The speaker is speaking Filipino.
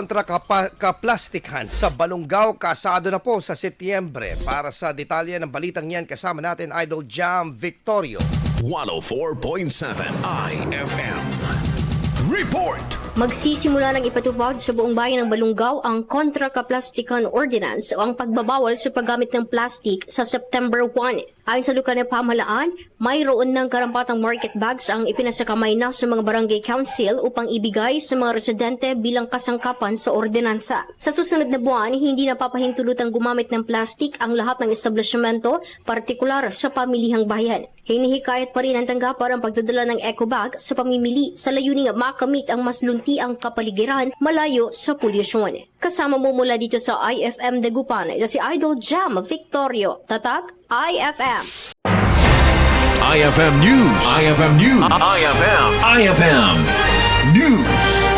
kontra kaplastikan sa Balungaw, kasado na po sa Setyembre. Para sa detalye ng balitang yan, kasama natin Idol Jam Victorio. 104.7 IFM. Report! Magsisimula ng ipatupad sa buong bayan ng Balungaw ang Kontra Kaplastikan Ordinance o ang pagbabawal sa paggamit ng plastic sa September 1. Ayon sa lokal na pamahalaan, mayroon ng karampatang market bags ang ipinasakamay na sa mga barangay council upang ibigay sa mga residente bilang kasangkapan sa ordinansa. Sa susunod na buwan, hindi napapahintulutang gumamit ng plastic ang lahat ng establishmento, partikular sa pamilihang bayan. Hinihikayat pa rin ang tanggapan ang pagdadala ng eco bag sa pamimili sa layuning makamit ang mas luntiang kapaligiran malayo sa polusyon. Kasama mo mula dito sa IFM Dagupan na si Idol Jam Victorio. Tatak IFM. IFM News. IFM News. IFM News.